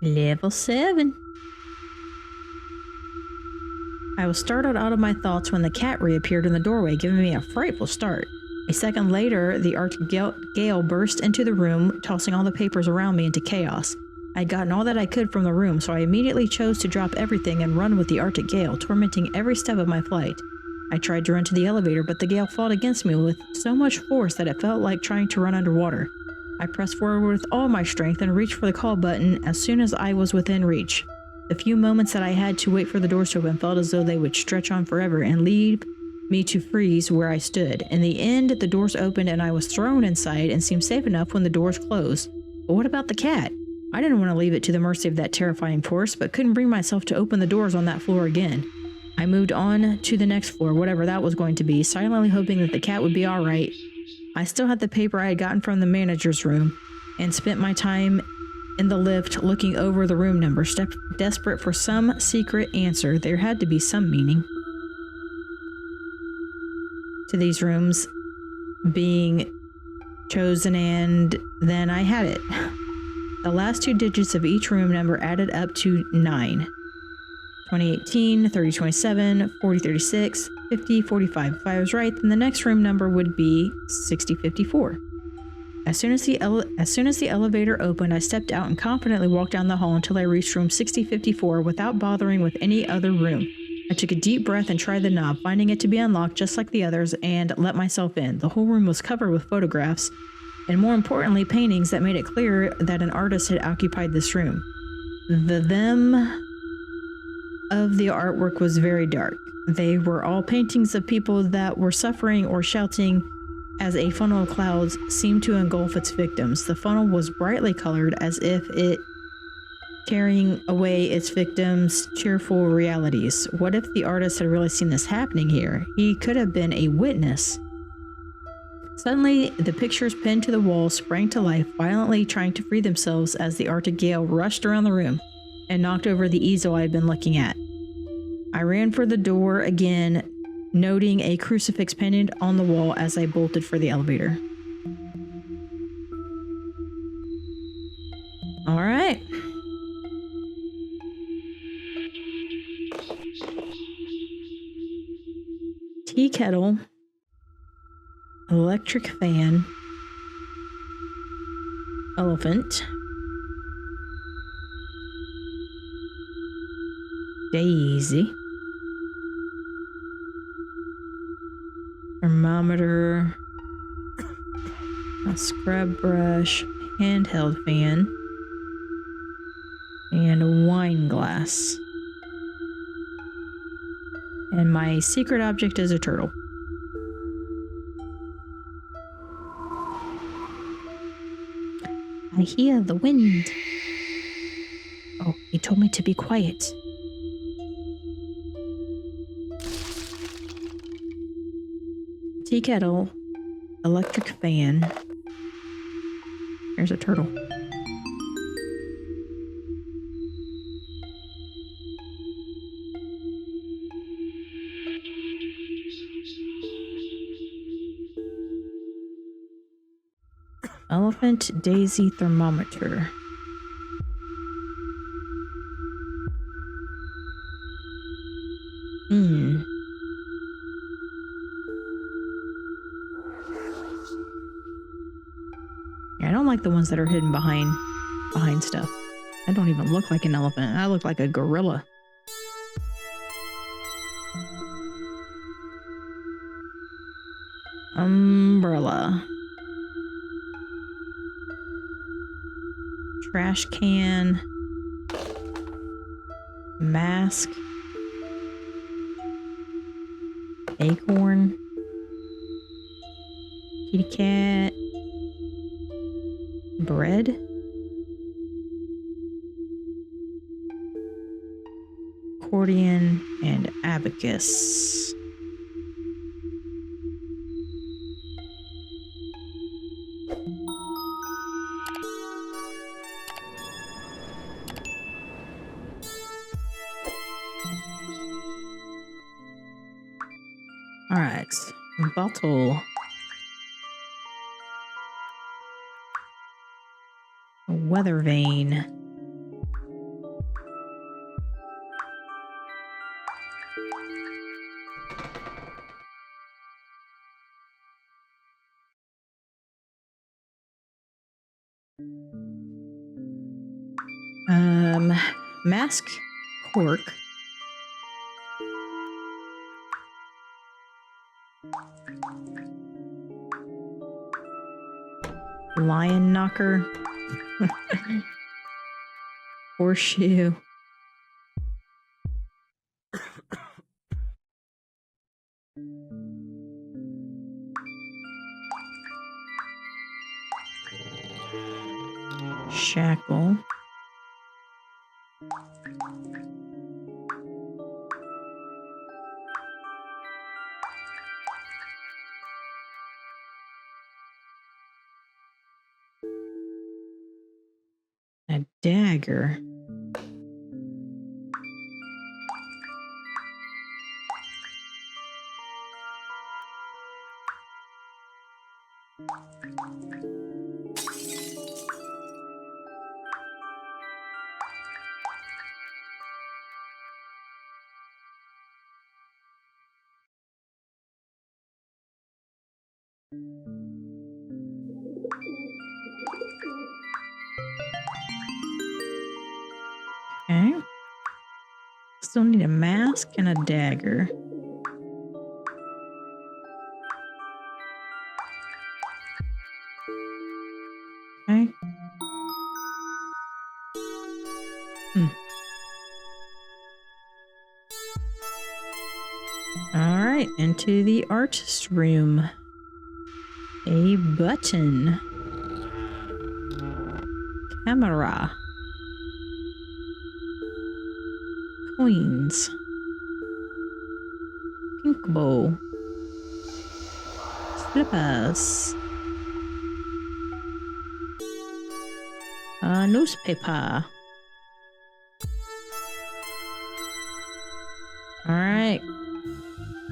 Level 7. I was startled out of my thoughts when the cat reappeared in the doorway, giving me a frightful start. A second later, the Arctic gale burst into the room, tossing all the papers around me into chaos. I had gotten all that I could from the room, so I immediately chose to drop everything and run with the Arctic gale, tormenting every step of my flight. I tried to run to the elevator, but the gale fought against me with so much force that it felt like trying to run underwater. I pressed forward with all my strength and reached for the call button as soon as I was within reach. The few moments that I had to wait for the doors to open felt as though they would stretch on forever and leave me to freeze where I stood. In the end, the doors opened and I was thrown inside and seemed safe enough when the doors closed. But what about the cat? I didn't want to leave it to the mercy of that terrifying force, but couldn't bring myself to open the doors on that floor again. I moved on to the next floor, whatever that was going to be, silently hoping that the cat would be alright. I still had the paper I had gotten from the manager's room, and spent my time in the lift looking over the room numbers, desperate for some secret answer. There had to be some meaning to these rooms being chosen, and then I had it. The last two digits of each room number added up to 9. 2018, 3027, 4036, 5045. If I was right, then the next room number would be 6054. As soon as the elevator opened, I stepped out and confidently walked down the hall until I reached room 6054 without bothering with any other room. I took a deep breath and tried the knob, finding it to be unlocked just like the others, and let myself in. The whole room was covered with photographs, and more importantly, paintings that made it clear that an artist had occupied this room. The them of the artwork was very dark. They were all paintings of people that were suffering or shouting as a funnel of clouds seemed to engulf its victims. The funnel was brightly colored as if it carrying away its victims' cheerful realities. What if the artist had really seen this happening here? He could have been a witness. Suddenly, the pictures pinned to the wall sprang to life, violently trying to free themselves as the Arctic gale rushed around the room and knocked over the easel I had been looking at. I ran for the door again, noting a crucifix pinned on the wall as I bolted for the elevator. All right. Tea kettle, electric fan, elephant, daisy, thermometer, a scrub brush, handheld fan, and a wine glass. And my secret object is a turtle. I hear the wind. Oh, he told me to be quiet. Tea kettle, electric fan. There's a turtle. Elephant, daisy, thermometer. Yeah, I don't like the ones that are hidden behind stuff. I don't even look like an elephant. I look like a gorilla. Umbrella. Trash can. Mask. Acorn. Kitty cat. Bread. Accordion and abacus. All right, bottle. A weather vane. Mask cork. Lion knocker. Horseshoe. Shackle. A dagger. Okay. Still need a mask and a dagger. Okay. All right, into the artist room. A button. Camera. Coins. Pink bow. Slippers. Newspaper. All right.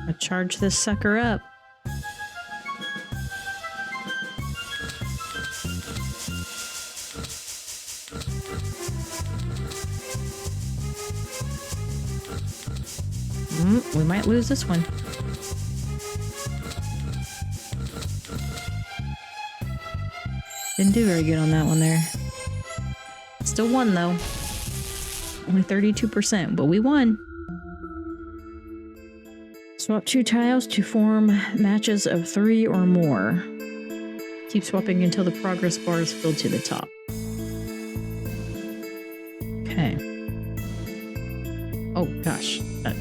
I'll charge this sucker up. We might lose this one. Didn't do very good on that one there. Still won though. Only 32%, but we won. Swap 2 tiles to form matches of 3 or more. Keep swapping until the progress bar is filled to the top. Okay. Oh gosh, I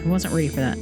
wasn't ready for that.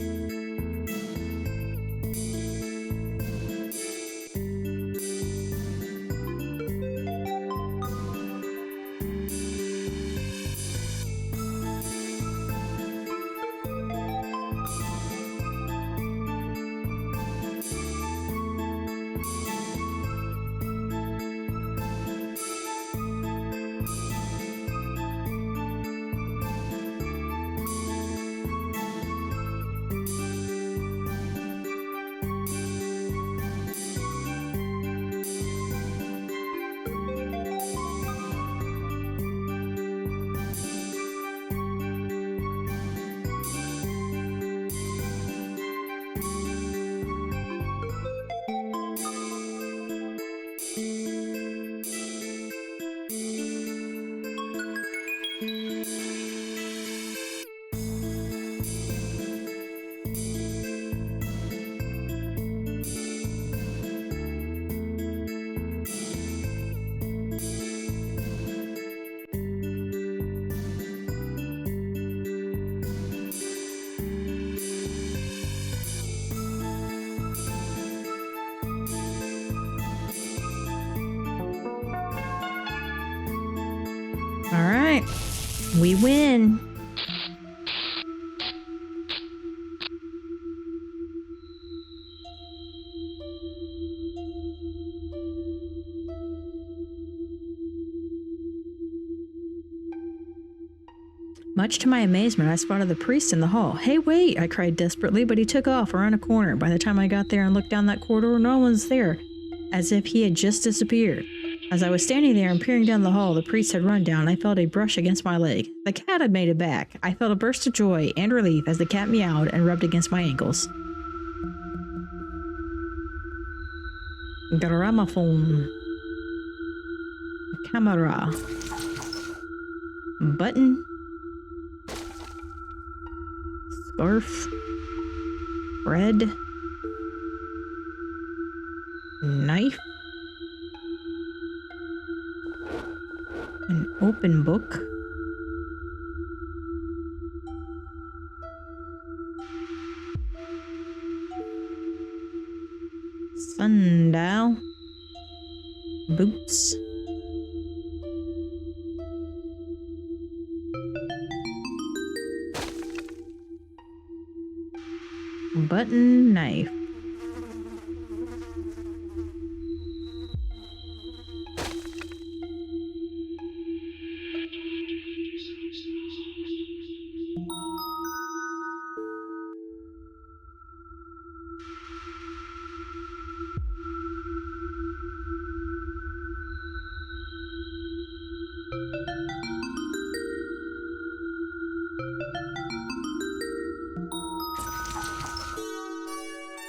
All right, we win. Much to my amazement, I spotted the priest in the hall. "Hey, wait!" I cried desperately, but he took off around a corner. By the time I got there and looked down that corridor, no one's there, as if he had just disappeared. As I was standing there and peering down the hall, the priest had run down. I felt a brush against my leg. The cat had made it back. I felt a burst of joy and relief as the cat meowed and rubbed against my ankles. Gramophone. Camera. Button. Scarf. Bread. Knife. An open book. Sundial. Boots. Button knife.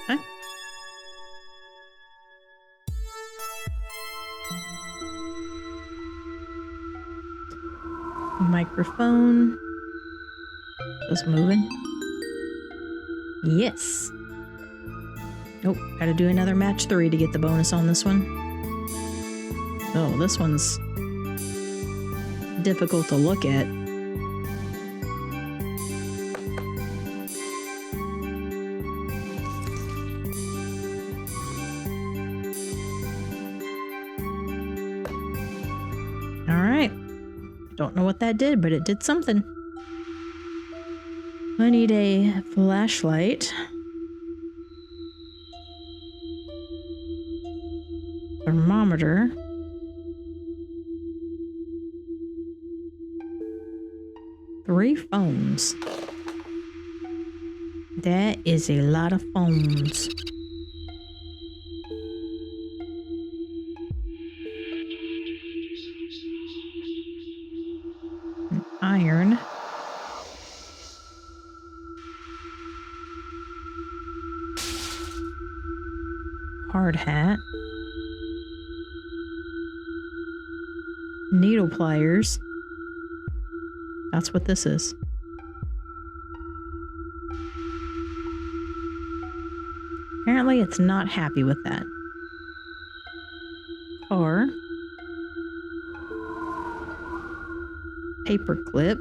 Huh? Microphone. Just moving. Yes. Nope, gotta do another match 3 to get the bonus on this one. Oh, this one's difficult to look at. Alright. Don't know what that did, but it did something. I need a flashlight. Thermometer. Three phones. That is a lot of phones. An iron. Hard hat. Needle pliers. That's what this is. Apparently it's not happy with that. Or paper clip.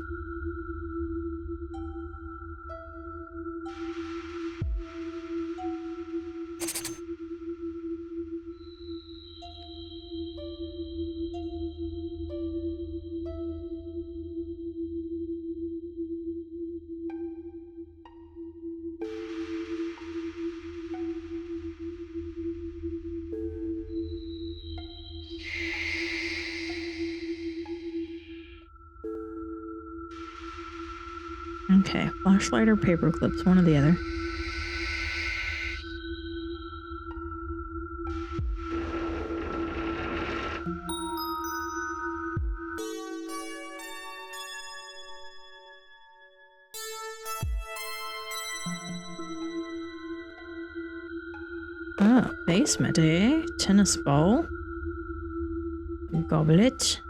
Okay, flashlight or paper clips, one or the other. Oh, basement, eh? Tennis ball. Goblet.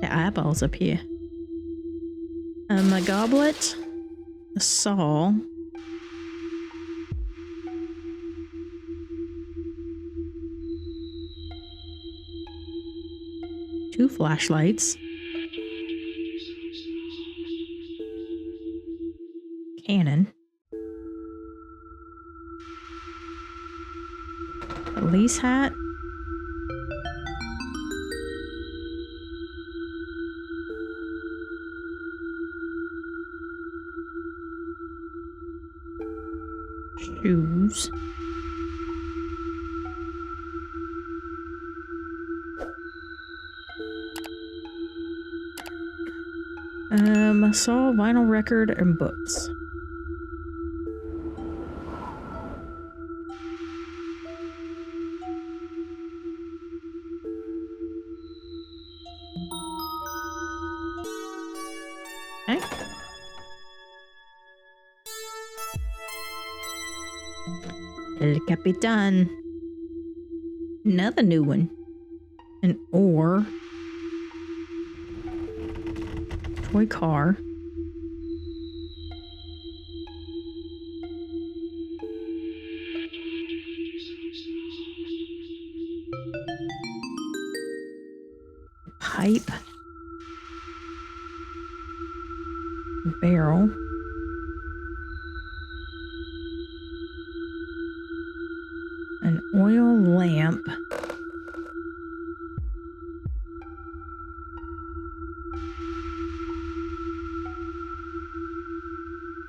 The eyeballs up here. A goblet. A saw. Two flashlights. Cannon. Police hat. Shoes. Saw, vinyl record, and books. Okay. El Capitan. Another new one. An ore. Toy car. Pipe. Barrel. An oil lamp.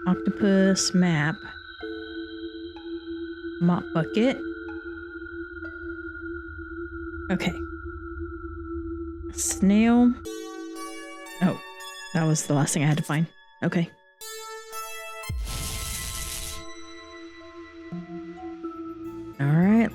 Octopus map. Mop bucket. Okay. Snail. Oh, that was the last thing I had to find. Okay. All right.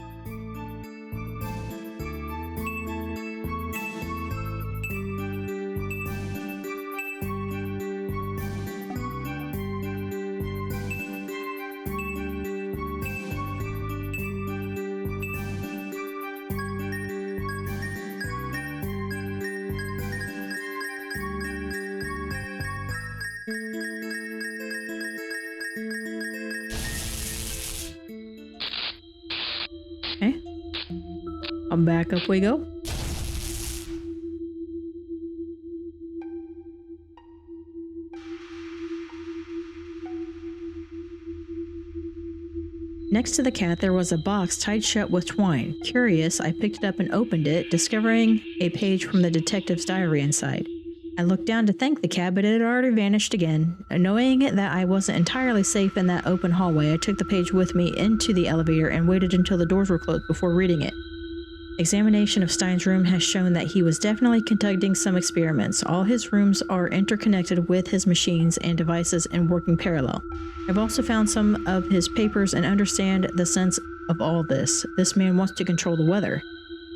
Okay. Back up we go. Next to the cat, there was a box tied shut with twine. Curious, I picked it up and opened it, discovering a page from the detective's diary inside. I looked down to thank the cat, but it had already vanished again. Knowing that I wasn't entirely safe in that open hallway, I took the page with me into the elevator and waited until the doors were closed before reading it. Examination of Stein's room has shown that he was definitely conducting some experiments. All his rooms are interconnected with his machines and devices and working parallel. I've also found some of his papers and understand the sense of all this. This man wants to control the weather.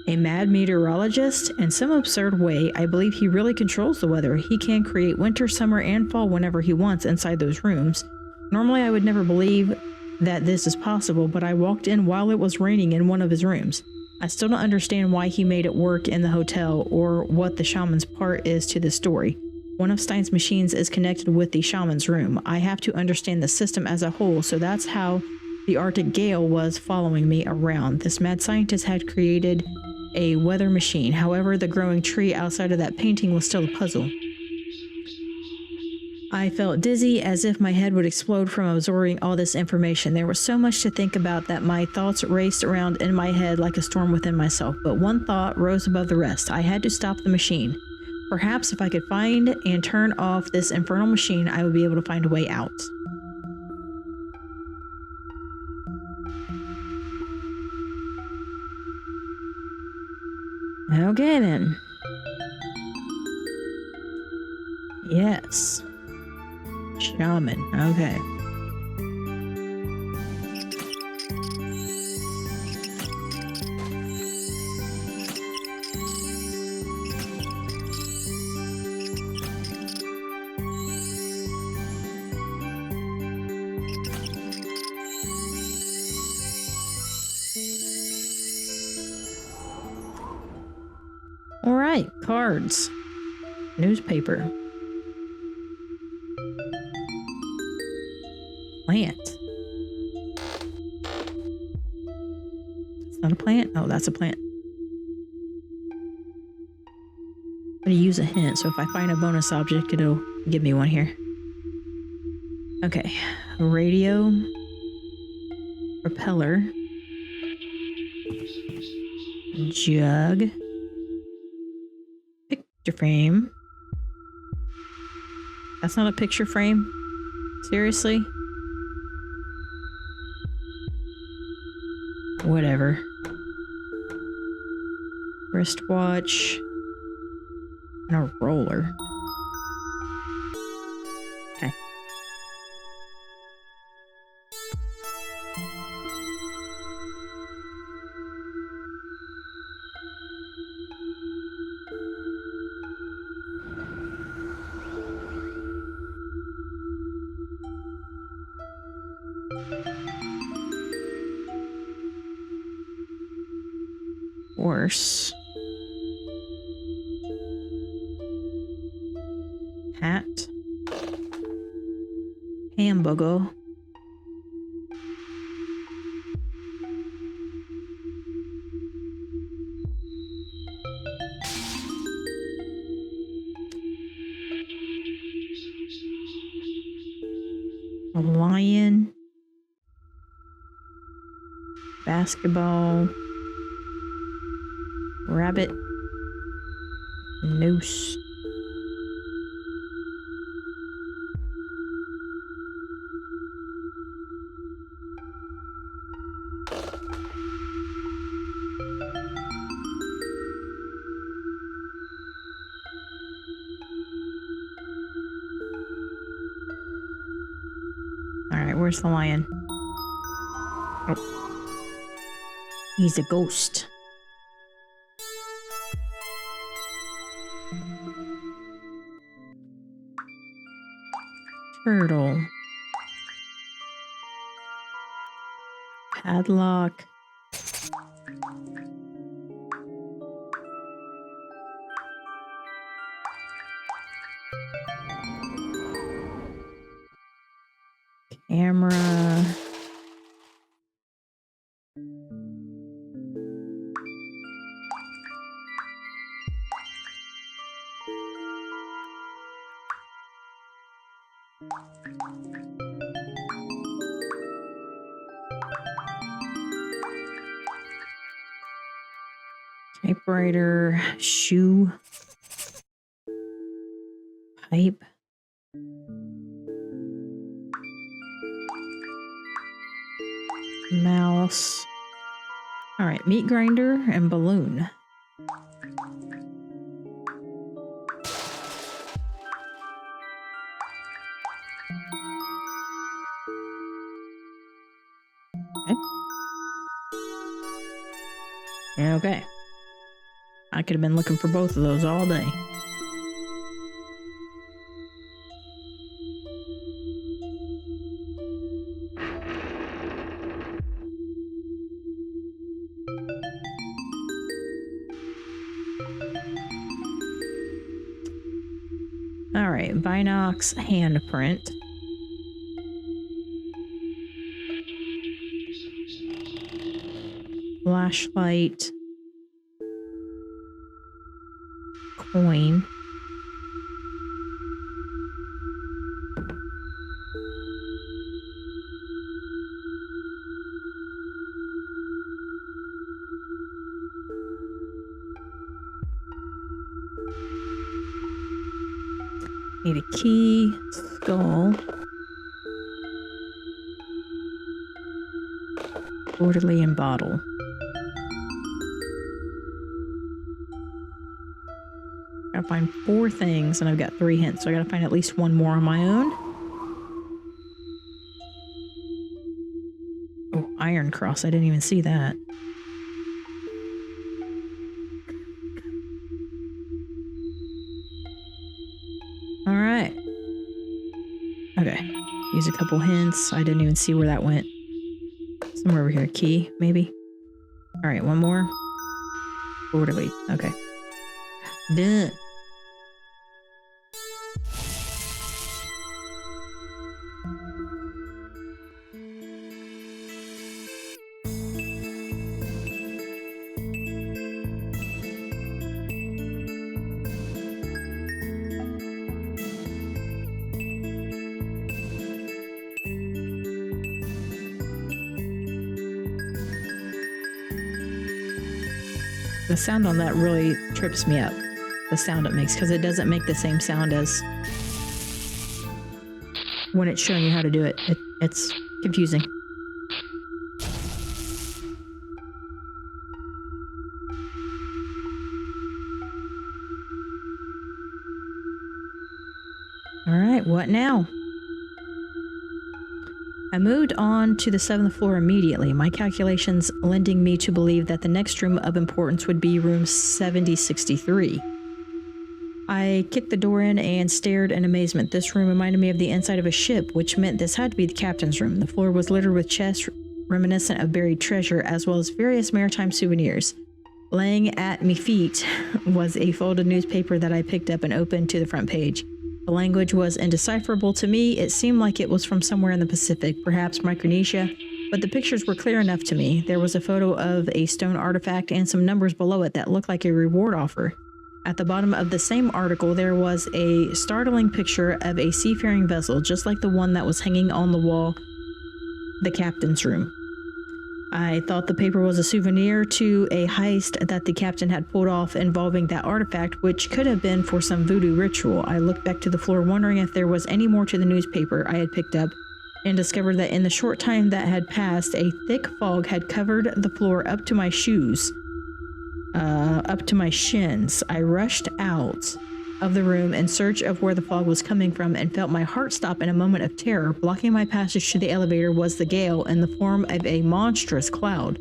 A mad meteorologist? In some absurd way, I believe he really controls the weather. He can create winter, summer, and fall whenever he wants inside those rooms. Normally, I would never believe that this is possible, but I walked in while it was raining in one of his rooms. I still don't understand why he made it work in the hotel or what the shaman's part is to this story. One of Stein's machines is connected with the shaman's room. I have to understand the system as a whole, so that's how the Arctic Gale was following me around. This mad scientist had created a weather machine. However, the growing tree outside of that painting was still a puzzle. I felt dizzy, as if my head would explode from absorbing all this information. There was so much to think about that my thoughts raced around in my head like a storm within myself. But one thought rose above the rest. I had to stop the machine. Perhaps if I could find and turn off this infernal machine, I would be able to find a way out. Okay then. Yes. Shaman. Okay. All right, cards. Newspaper. Plant. It's not a plant? Oh, that's a plant. I'm going to use a hint, so if I find a bonus object, it'll give me one here. Okay. Radio. Propeller. Jug. Picture frame. That's not a picture frame? Seriously? Whatever. Wristwatch. And a roller. Okay. Horse. Hat. Hamburger. A lion. Basketball. Rabbit. Noose. Alright, where's the lion? Oh. He's a ghost. Turtle. Padlock. Camera. Typewriter, shoe, pipe, mouse. All right, meat grinder and balloon. Okay. I could have been looking for both of those all day. All right, Binox handprint. Flashlight. Coin. Need a key, skull, orderly and bottle. Gotta find 4 things, and I've got 3 hints, so I gotta find at least 1 more on my own. Oh, iron cross, I didn't even see that. Alright. Okay. Use a couple hints. I didn't even see where that went. Somewhere over here. Key, maybe? Alright, 1 more. Orderly. Okay. Done. The sound on that really trips me up. The sound it makes, because it doesn't make the same sound as when it's showing you how to do it. It's confusing. All right, what now? I moved on to the 7th floor immediately, my calculations lending me to believe that the next room of importance would be room 7063. I kicked the door in and stared in amazement. This room reminded me of the inside of a ship, which meant this had to be the captain's room. The floor was littered with chests reminiscent of buried treasure, as well as various maritime souvenirs. Laying at me feet was a folded newspaper that I picked up and opened to the front page. The language was indecipherable to me. It seemed like it was from somewhere in the Pacific, perhaps Micronesia, but the pictures were clear enough to me. There was a photo of a stone artifact and some numbers below it that looked like a reward offer. At the bottom of the same article, there was a startling picture of a seafaring vessel, just like the one that was hanging on the wall, the captain's room. I thought the paper was a souvenir to a heist that the captain had pulled off involving that artifact, which could have been for some voodoo ritual. I looked back to the floor, wondering if there was any more to the newspaper I had picked up, and discovered that in the short time that had passed, a thick fog had covered the floor up to my shoes, up to my shins. I rushed out of the room in search of where the fog was coming from and felt my heart stop in a moment of terror. Blocking my passage to the elevator was the gale in the form of a monstrous cloud.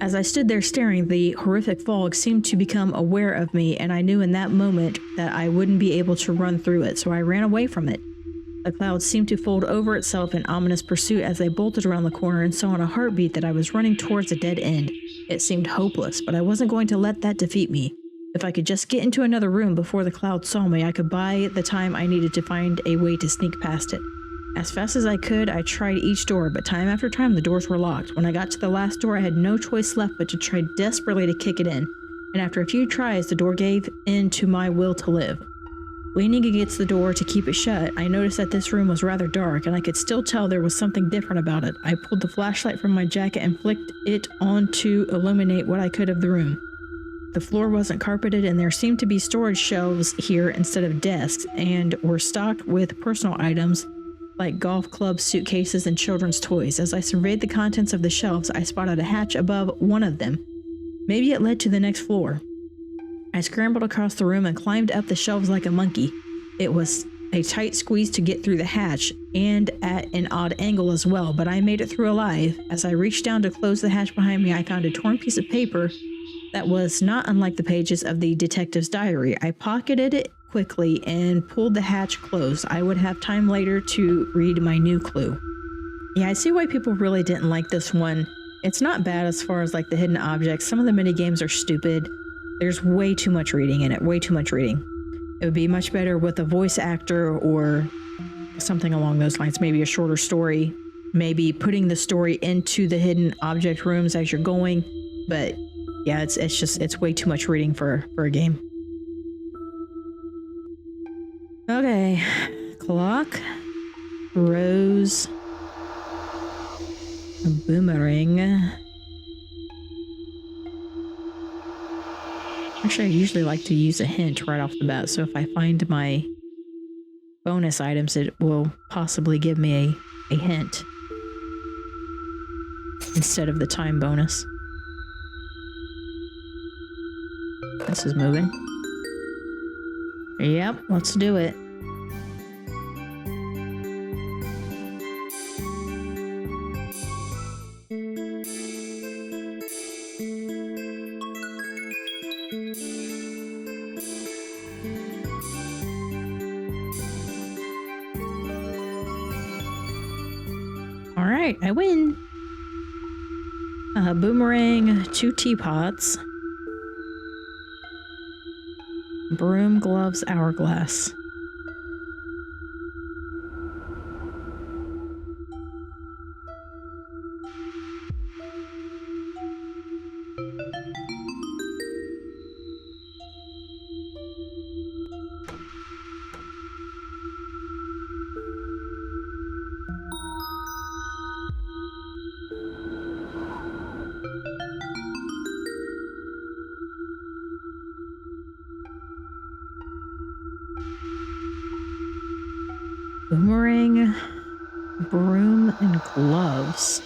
As I stood there staring, the horrific fog seemed to become aware of me, and I knew in that moment that I wouldn't be able to run through it, so I ran away from it. The cloud seemed to fold over itself in ominous pursuit as I bolted around the corner and saw in a heartbeat that I was running towards a dead end. It seemed hopeless, but I wasn't going to let that defeat me. If I could just get into another room before the cloud saw me, I could buy the time I needed to find a way to sneak past it. As fast as I could, I tried each door, but time after time the doors were locked. When I got to the last door, I had no choice left but to try desperately to kick it in, and after a few tries, the door gave in to my will to live. Leaning against the door to keep it shut, I noticed that this room was rather dark, and I could still tell there was something different about it. I pulled the flashlight from my jacket and flicked it on to illuminate what I could of the room. The floor wasn't carpeted, and there seemed to be storage shelves here instead of desks, and were stocked with personal items like golf clubs, suitcases, and children's toys. As I surveyed the contents of the shelves, I spotted a hatch above one of them. Maybe it led to the next floor. I scrambled across the room and climbed up the shelves like a monkey. It was a tight squeeze to get through the hatch, and at an odd angle as well, but I made it through alive. As I reached down to close the hatch behind me, I found a torn piece of paper that was not unlike the pages of the detective's diary. I pocketed it quickly and pulled the hatch closed. I would have time later to read my new clue. Yeah, I see why people really didn't like this one. It's not bad as far as like the hidden objects. Some of the mini games are stupid. There's way too much reading in it, way too much reading. It would be much better with a voice actor or something along those lines, maybe a shorter story, maybe putting the story into the hidden object rooms as you're going. But yeah, it's way too much reading for a game. Okay, clock, rose, a boomerang. Actually, I usually like to use a hint right off the bat, so if I find my bonus items, it will possibly give me a hint instead of the time bonus. This is moving. Yep, let's do it. All right, I win. Boomerang, 2 teapots. Broom, gloves, hourglass. Boomerang, broom, and gloves.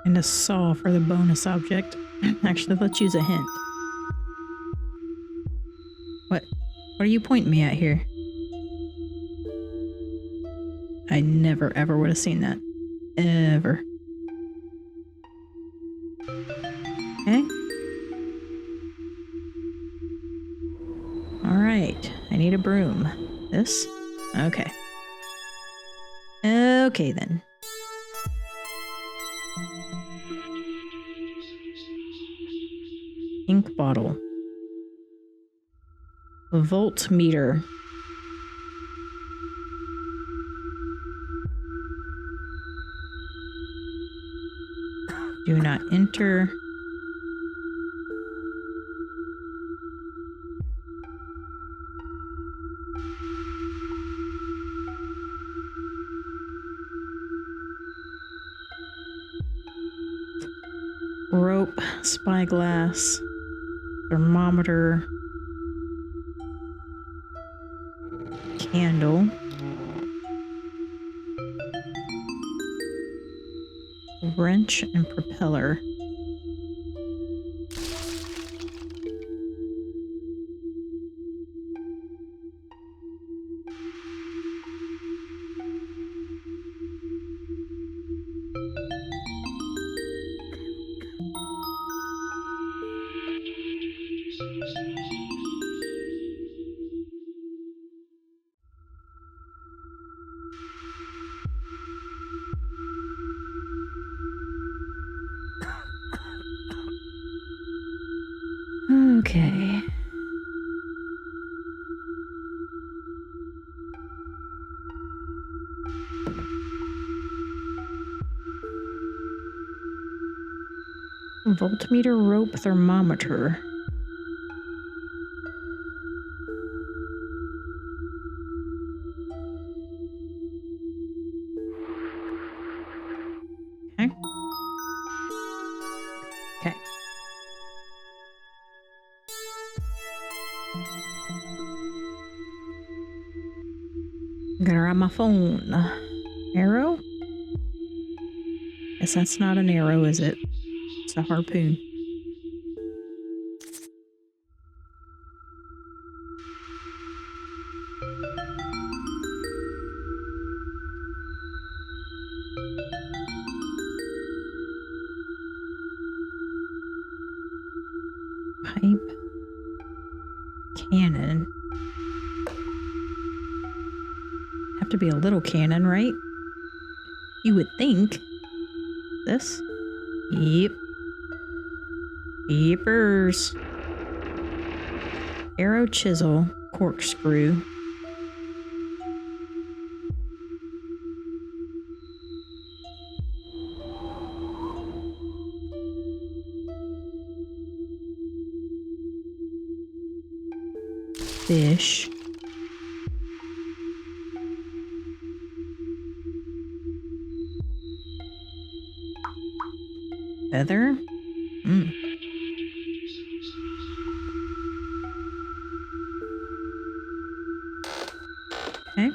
And a saw for the bonus object. Actually, let's use a hint. What are you pointing me at here? I never ever would have seen that. Ever. Okay. Alright, I need a broom. This? Okay. Okay then. Ink bottle. Voltmeter. Do not enter. Rope, spyglass, thermometer, candle, wrench, and propeller. Okay. Voltmeter, rope, thermometer. Okay. Okay. Got her on my phone. Arrow? Guess that's not an arrow, is it? It's a harpoon. Pipe. Cannon. Have to be a little cannon, right? You would think. This? Yep. Yepers. Arrow, chisel, corkscrew. Fish. Feather. Okay.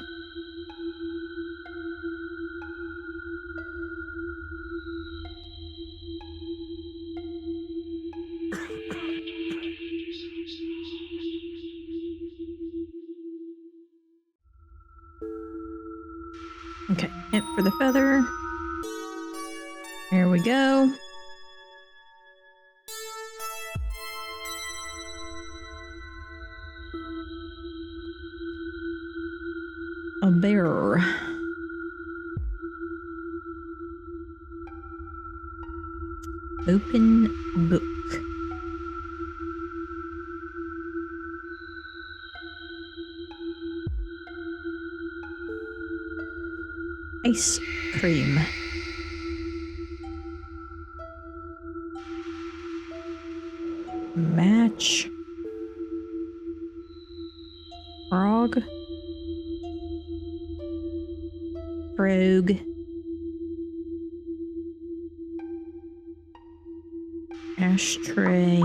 Okay, hit for the feather. There we go. A bear. Open book. Ice cream. Match. Frog. Frog. Ashtray.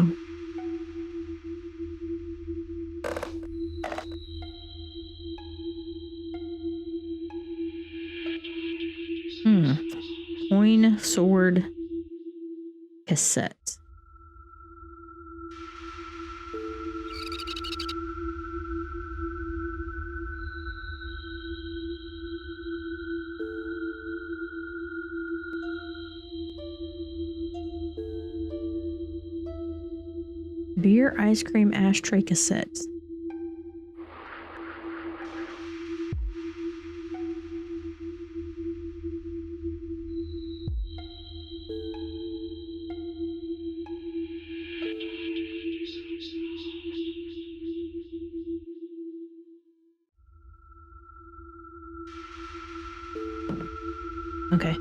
Coin, sword, cassette. Beer, ice cream, ashtray, cassette. Okay.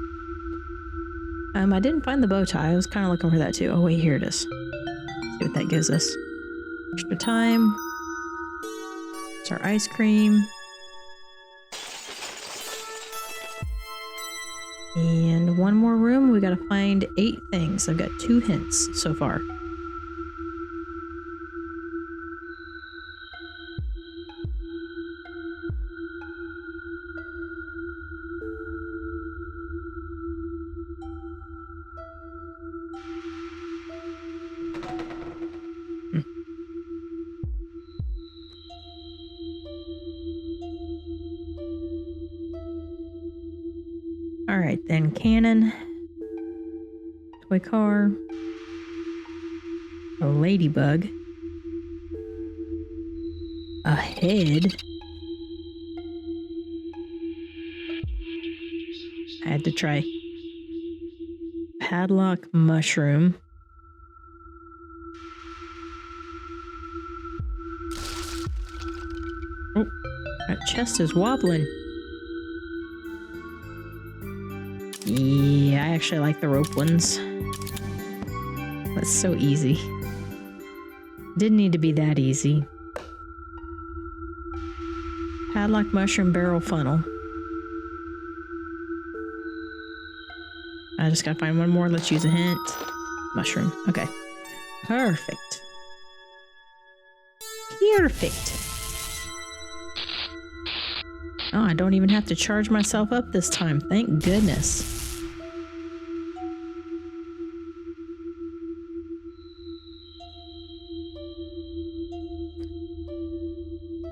I didn't find the bow tie. I was kind of looking for that too. Oh wait, here it is. See what that gives us. Extra time. It's our ice cream. And one more room. We gotta find 8 things. I've got 2 hints so far. Alright then, cannon. Toy car. A ladybug. A head. I had to try. Padlock mushroom. Oh, that chest is wobbling. Yeah, I actually like the rope ones. That's so easy. Didn't need to be that easy. Padlock mushroom barrel funnel. I just gotta find one more. Let's use a hint. Mushroom. Okay. Perfect. Perfect. Oh, I don't even have to charge myself up this time. Thank goodness.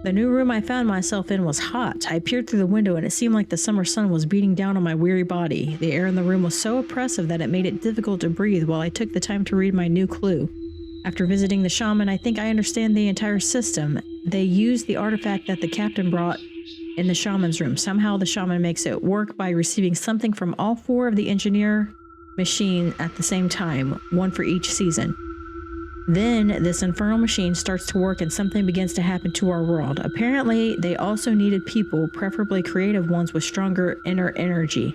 The new room I found myself in was hot. I peered through the window and it seemed like the summer sun was beating down on my weary body. The air in the room was so oppressive that it made it difficult to breathe while I took the time to read my new clue. After visiting the shaman, I think I understand the entire system. They used the artifact that the captain brought in the shaman's room. Somehow the shaman makes it work by receiving something from all 4 of the engineer machine at the same time, one for each season. Then this infernal machine starts to work and something begins to happen to our world. Apparently, they also needed people, preferably creative ones with stronger inner energy.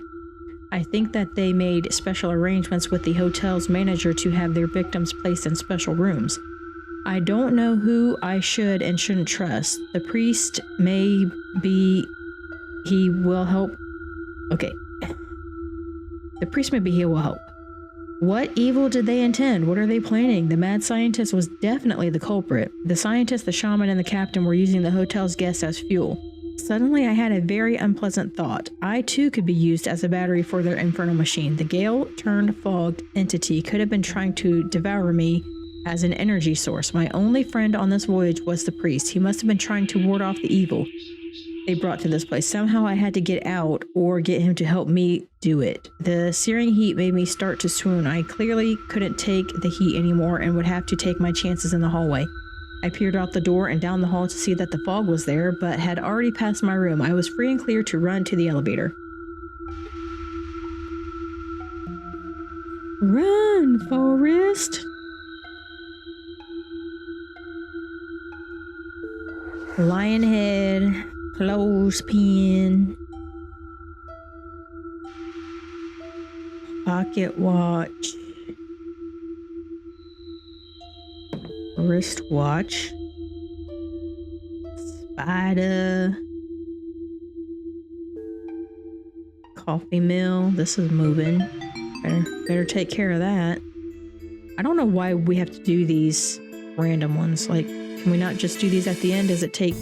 I think that they made special arrangements with the hotel's manager to have their victims placed in special rooms. I don't know who I should and shouldn't trust. The priest may be... he will help... Okay. The priest maybe he will help. What evil did they intend? What are they planning? The mad scientist was definitely the culprit. The scientist, the shaman, and the captain were using the hotel's guests as fuel. Suddenly, I had a very unpleasant thought. I too could be used as a battery for their infernal machine. The gale-turned-fogged entity could have been trying to devour me as an energy source. My only friend on this voyage was the priest. He must have been trying to ward off the evil they brought to this place. Somehow I had to get out or get him to help me do it. The searing heat made me start to swoon. I clearly couldn't take the heat anymore and would have to take my chances in the hallway. I peered out the door and down the hall to see that the fog was there, but had already passed my room. I was free and clear to run to the elevator. Run, Forrest! Lion head. Clothespin, pocket watch, wristwatch, spider, coffee mill. This is moving. Better take care of that. I don't know why we have to do these random ones. Like, can we not just do these at the end? Does it take...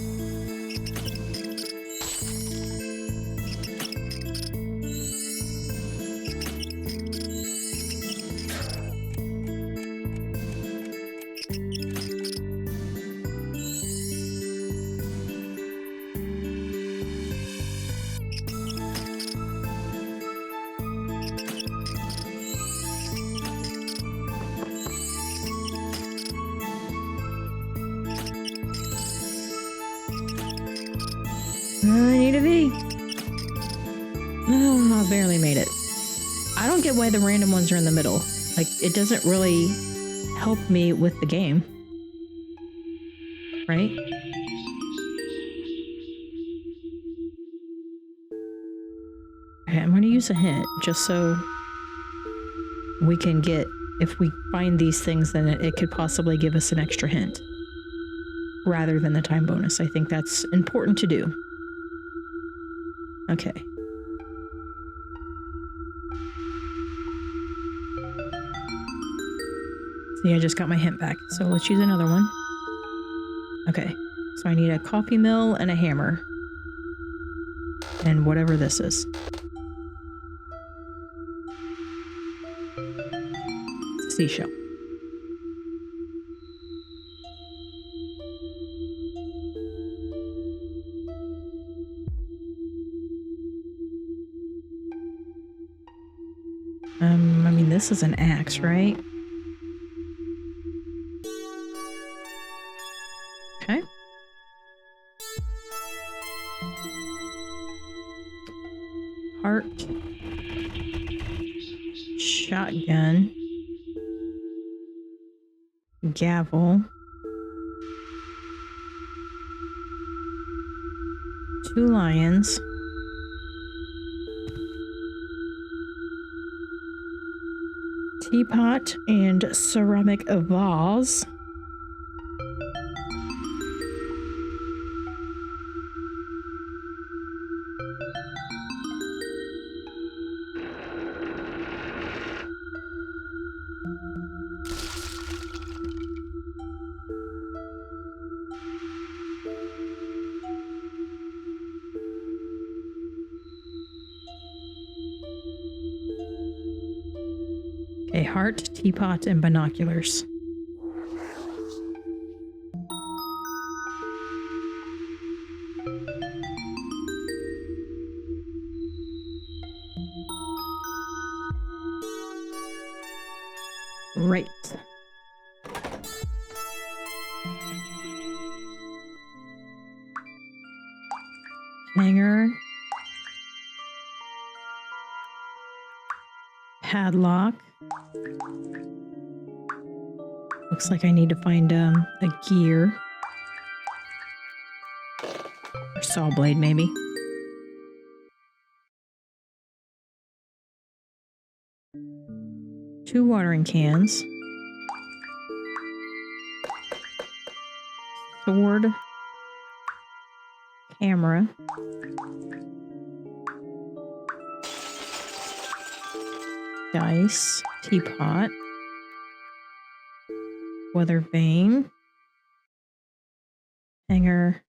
I need a V. Oh, I barely made it. I don't get why the random ones are in the middle. Like, it doesn't really help me with the game. Right? Okay, I'm going to use a hint just so we can get, if we find these things, then it could possibly give us an extra hint rather than the time bonus. I think that's important to do. Okay. See, I just got my hint back. So let's use another one. Okay. So I need a coffee mill and a hammer. And whatever this is. It's a seashell. I mean, this is an axe, right? Okay. Heart. Shotgun. Gavel. 2 lions. Teapot and ceramic vase. A heart, teapot, and binoculars. Right. Hanger. Padlock. Looks like I need to find a gear. Or saw blade, maybe. Two watering cans. Sword. Camera. Dice. Teapot. Weather vane. Hanger.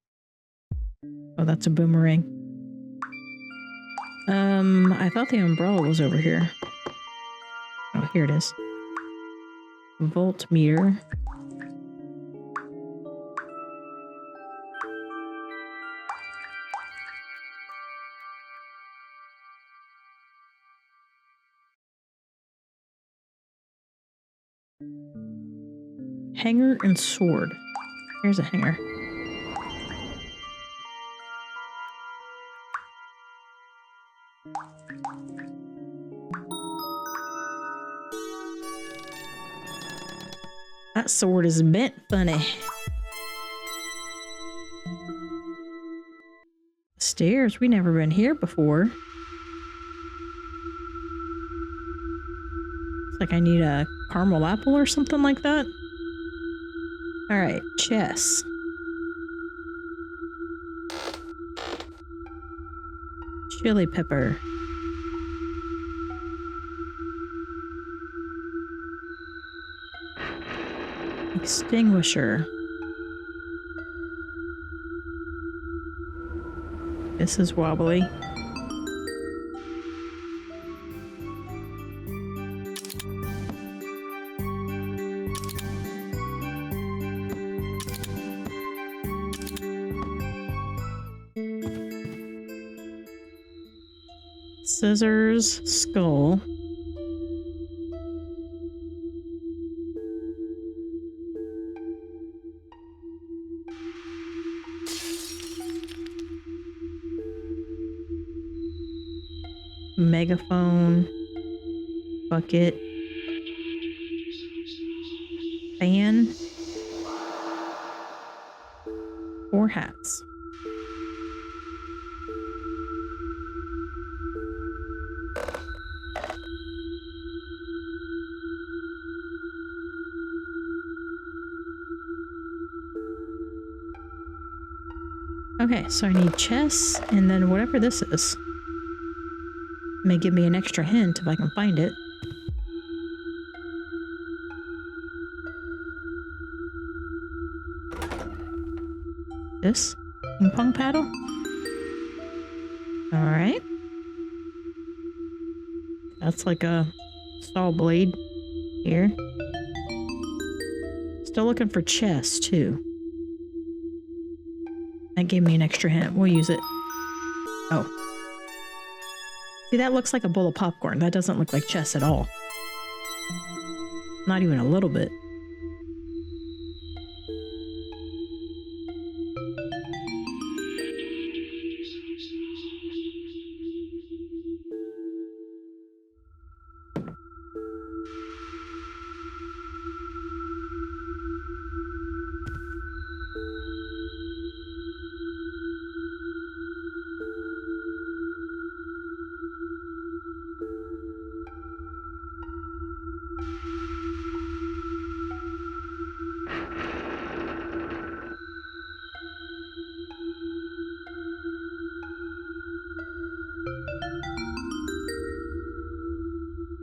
Oh, that's a boomerang. I thought the umbrella was over here. Oh, here it is. Voltmeter. Hanger and sword. Here's a hanger. That sword is bent funny. Stairs, we never been here before. It's like I need a caramel apple or something like that. Alright, chess. Chili pepper. Extinguisher. This is wobbly. Scissors, skull. Megaphone. Bucket. Fan. 4 hats. Okay, so I need chess and then whatever this is. May give me an extra hint if I can find it. This ping pong paddle. All right. That's like a saw blade here. Still looking for chess too. That gave me an extra hint. We'll use it. Oh. See, that looks like a bowl of popcorn. That doesn't look like chess at all. Not even a little bit.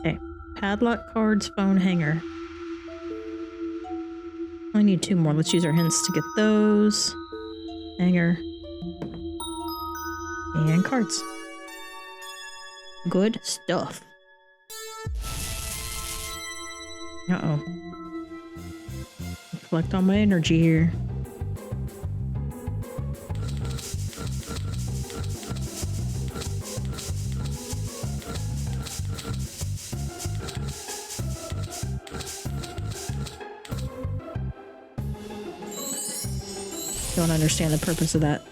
Okay. Padlock, cards, phone, hanger. I need 2 more. Let's use our hints to get those. Hanger. And cards. Good stuff. Uh-oh. Collect all my energy here. Don't understand the purpose of that.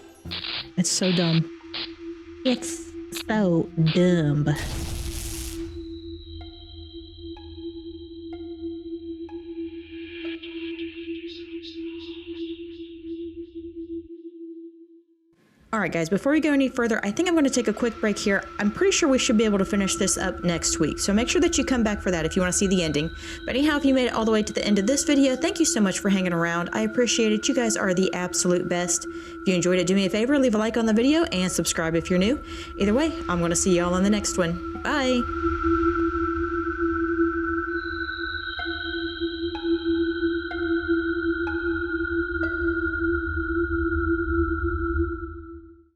It's so dumb. It's so dumb. All right, guys, before we go any further, I think I'm going to take a quick break here. I'm pretty sure we should be able to finish this up next week, so make sure that you come back for that if you want to see the ending. But anyhow, if you made it all the way to the end of this video, thank you so much for hanging around. I appreciate it. You guys are the absolute best. If you enjoyed it, do me a favor, leave a like on the video and subscribe if you're new. Either way, I'm going to see y'all on the next one. Bye!